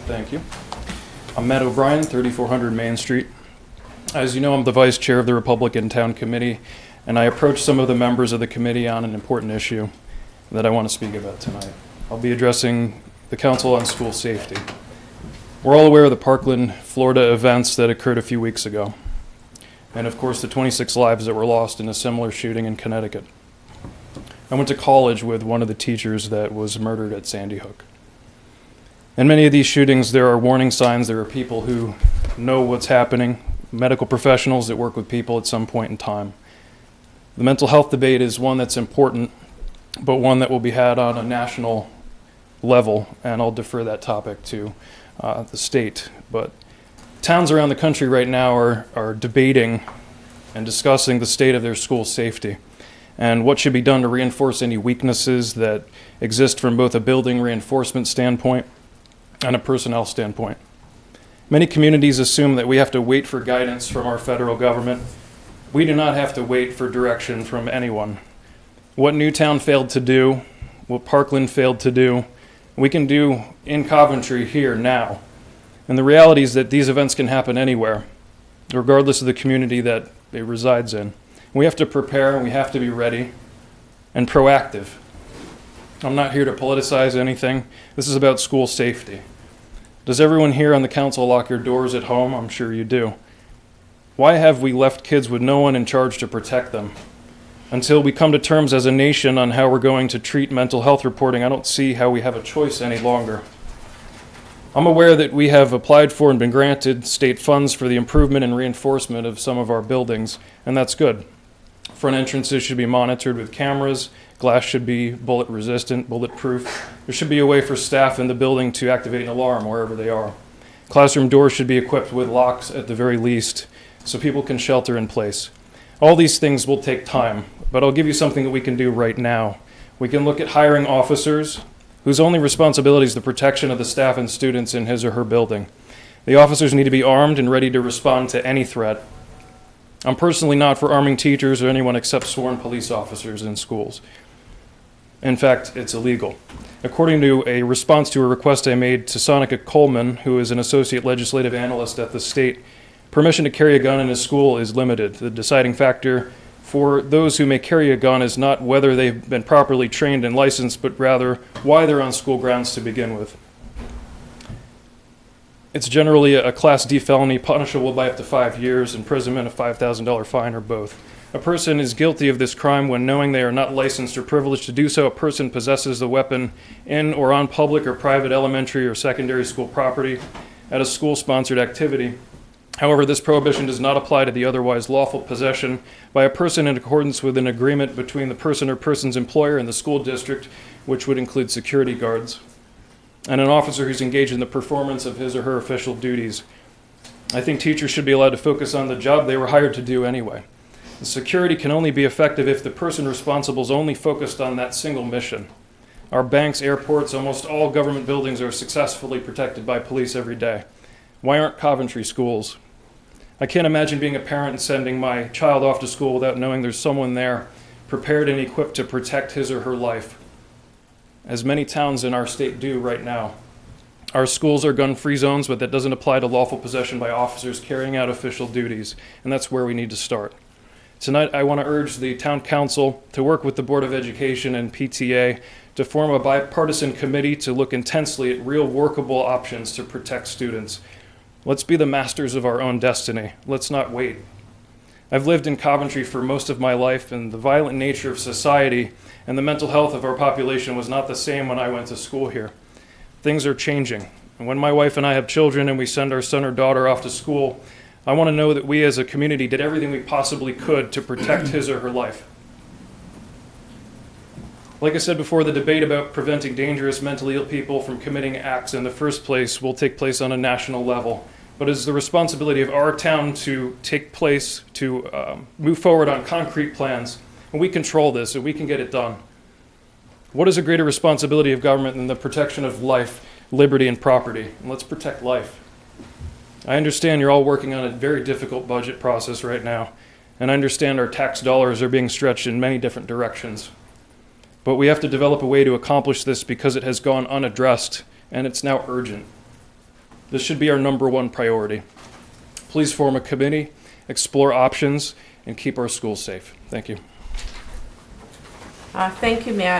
Thank you. I'm Matt O'Brien, 3400 Main Street. As you know, I'm the vice chair of the Republican Town Committee, and I approached some of the members of the committee on an important issue that I want to speak about tonight. I'll be addressing the Council on School Safety. We're all aware of the Parkland, Florida events that occurred a few weeks ago, and of course the 26 lives that were lost in a similar shooting in Connecticut. I went to college with one of the teachers that was murdered at Sandy Hook. In many of these shootings, there are warning signs. There are people who know what's happening, medical professionals that work with people at some point in time. The mental health debate is one that's important, but one that will be had on a national level, and I'll defer that topic to the state. But towns around the country right now are debating and discussing the state of their school safety and what should be done to reinforce any weaknesses that exist from both a building reinforcement standpoint and a personnel standpoint. Many communities assume that we have to wait for guidance from our federal government. We do not have to wait for direction from anyone. What Newtown failed to do, what Parkland failed to do, we can do in Coventry here now. And the reality is that these events can happen anywhere, regardless of the community that it resides in. We have to prepare and we have to be ready and proactive. I'm not here to politicize anything. This is about school safety. Does everyone here on the council lock your doors at home? I'm sure you do. Why have we left kids with no one in charge to protect them? Until we come to terms as a nation on how we're going to treat mental health reporting, I don't see how we have a choice any longer. I'm aware that we have applied for and been granted state funds for the improvement and reinforcement of some of our buildings, and that's good. Front entrances should be monitored with cameras. Glass should be bullet resistant, bulletproof. There should be a way for staff in the building to activate an alarm wherever they are. Classroom doors should be equipped with locks at the very least so people can shelter in place. All these things will take time, but I'll give you something that we can do right now. We can look at hiring officers whose only responsibility is the protection of the staff and students in his or her building. The officers need to be armed and ready to respond to any threat. I'm personally not for arming teachers or anyone except sworn police officers in schools. In fact, it's illegal. According to a response to a request I made to Sonica Coleman, who is an associate legislative analyst at the state, permission to carry a gun in a school is limited. The deciding factor for those who may carry a gun is not whether they've been properly trained and licensed, but rather why they're on school grounds to begin with. It's generally a Class D felony punishable by up to 5 years imprisonment, a $5,000 fine, or both. A person is guilty of this crime when, knowing they are not licensed or privileged to do so, a person possesses the weapon in or on public or private elementary or secondary school property at a school-sponsored activity. However, this prohibition does not apply to the otherwise lawful possession by a person in accordance with an agreement between the person or person's employer and the school district, which would include security guards, and an officer who's engaged in the performance of his or her official duties. I think teachers should be allowed to focus on the job they were hired to do anyway. The security can only be effective if the person responsible is only focused on that single mission. Our banks, airports, almost all government buildings are successfully protected by police every day. Why aren't Coventry schools? I can't imagine being a parent and sending my child off to school without knowing there's someone there prepared and equipped to protect his or her life, as many towns in our state do right now. Our schools are gun-free zones, but that doesn't apply to lawful possession by officers carrying out official duties, and that's where we need to start. Tonight, I want to urge the Town Council to work with the Board of Education and PTA to form a bipartisan committee to look intensely at real workable options to protect students. Let's be the masters of our own destiny. Let's not wait. I've lived in Coventry for most of my life, and the violent nature of society and the mental health of our population was not the same when I went to school here. Things are changing, and when my wife and I have children and we send our son or daughter off to school, I want to know that we as a community did everything we possibly could to protect his or her life. Like I said before, the debate about preventing dangerous mentally ill people from committing acts in the first place will take place on a national level. But it's the responsibility of our town to move forward on concrete plans. And we control this, and we can get it done. What is a greater responsibility of government than the protection of life, liberty, and property? And let's protect life. I understand you're all working on a very difficult budget process right now, and I understand our tax dollars are being stretched in many different directions. But we have to develop a way to accomplish this because it has gone unaddressed, and it's now urgent. This should be our #1 priority. Please form a committee, explore options, and keep our schools safe. Thank you. Thank you, Matt.